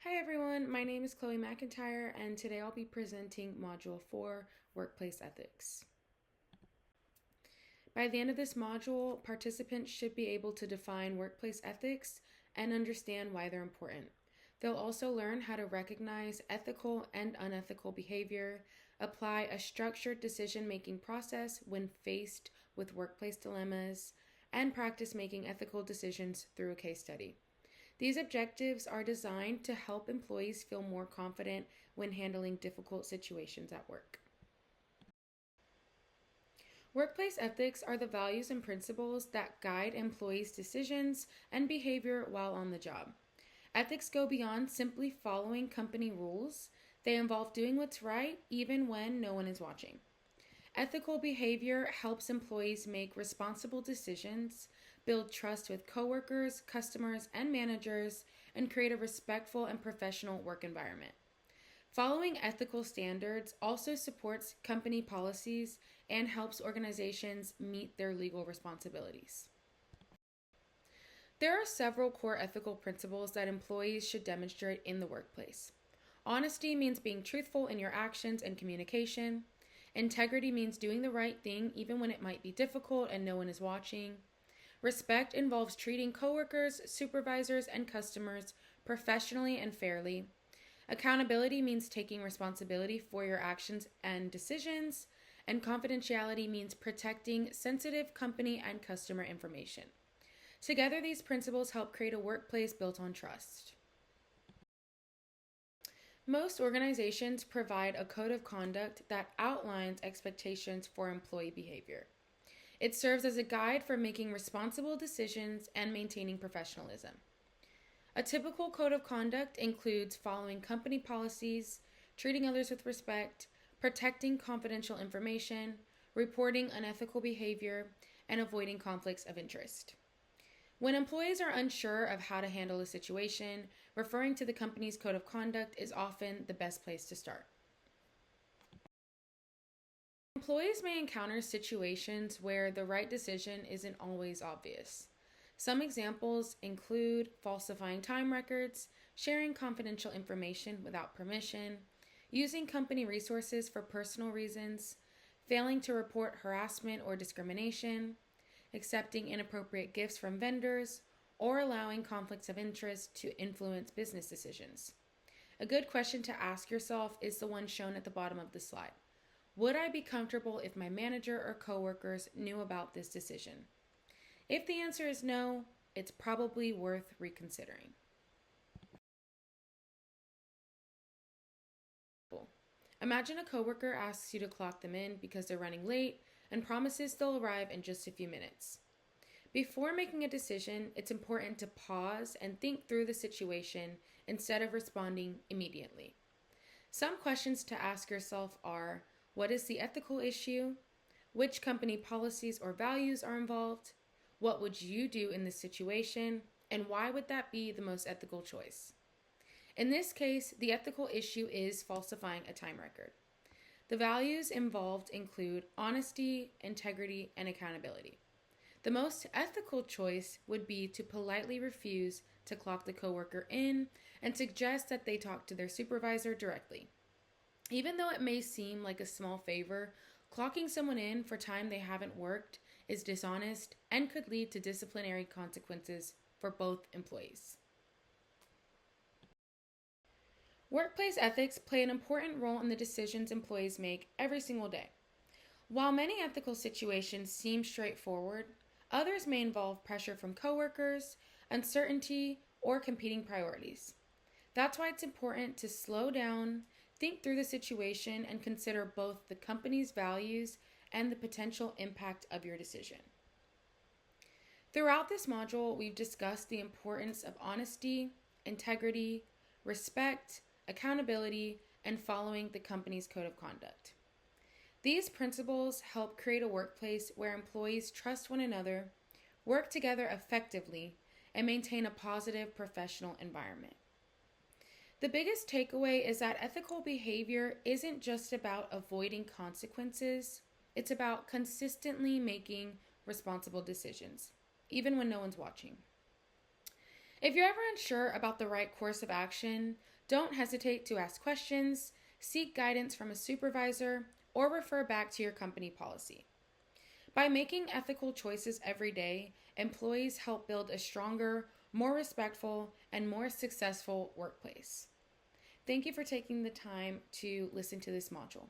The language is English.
Hi everyone, my name is Chloe McIntyre, and today I'll be presenting Module 4, Workplace Ethics. By the end of this module, participants should be able to define workplace ethics and understand why they're important. They'll also learn how to recognize ethical and unethical behavior, apply a structured decision-making process when faced with workplace dilemmas, and practice making ethical decisions through a case study. These objectives are designed to help employees feel more confident when handling difficult situations at work. Workplace ethics are the values and principles that guide employees' decisions and behavior while on the job. Ethics go beyond simply following company rules. They involve doing what's right even when no one is watching. Ethical behavior helps employees make responsible decisions, build trust with coworkers, customers, and managers, and create a respectful and professional work environment. Following ethical standards also supports company policies and helps organizations meet their legal responsibilities. There are several core ethical principles that employees should demonstrate in the workplace. Honesty means being truthful in your actions and communication. Integrity means doing the right thing even when it might be difficult and no one is watching. Respect involves treating coworkers, supervisors, and customers professionally and fairly. Accountability means taking responsibility for your actions and decisions. And confidentiality means protecting sensitive company and customer information. Together, these principles help create a workplace built on trust. Most organizations provide a code of conduct that outlines expectations for employee behavior. It serves as a guide for making responsible decisions and maintaining professionalism. A typical code of conduct includes following company policies, treating others with respect, protecting confidential information, reporting unethical behavior, and avoiding conflicts of interest. When employees are unsure of how to handle a situation, referring to the company's code of conduct is often the best place to start. Employees may encounter situations where the right decision isn't always obvious. Some examples include falsifying time records, sharing confidential information without permission, using company resources for personal reasons, failing to report harassment or discrimination, accepting inappropriate gifts from vendors, or allowing conflicts of interest to influence business decisions. A good question to ask yourself is the one shown at the bottom of the slide. Would I be comfortable if my manager or coworkers knew about this decision? If the answer is no, it's probably worth reconsidering. Imagine a coworker asks you to clock them in because they're running late and promises they'll arrive in just a few minutes. Before making a decision, it's important to pause and think through the situation instead of responding immediately. Some questions to ask yourself are, what is the ethical issue? Which company policies or values are involved? What would you do in this situation? And why would that be the most ethical choice? In this case, the ethical issue is falsifying a time record. The values involved include honesty, integrity, and accountability. The most ethical choice would be to politely refuse to clock the coworker in and suggest that they talk to their supervisor directly. Even though it may seem like a small favor, clocking someone in for time they haven't worked is dishonest and could lead to disciplinary consequences for both employees. Workplace ethics play an important role in the decisions employees make every single day. While many ethical situations seem straightforward, others may involve pressure from coworkers, uncertainty, or competing priorities. That's why it's important to slow down, think through the situation, and consider both the company's values and the potential impact of your decision. Throughout this module, we've discussed the importance of honesty, integrity, respect, accountability, and following the company's code of conduct. These principles help create a workplace where employees trust one another, work together effectively, and maintain a positive professional environment. The biggest takeaway is that ethical behavior isn't just about avoiding consequences, it's about consistently making responsible decisions, even when no one's watching. If you're ever unsure about the right course of action, don't hesitate to ask questions, seek guidance from a supervisor, or refer back to your company policy. By making ethical choices every day, employees help build a stronger, more respectful, and more successful workplace. Thank you for taking the time to listen to this module.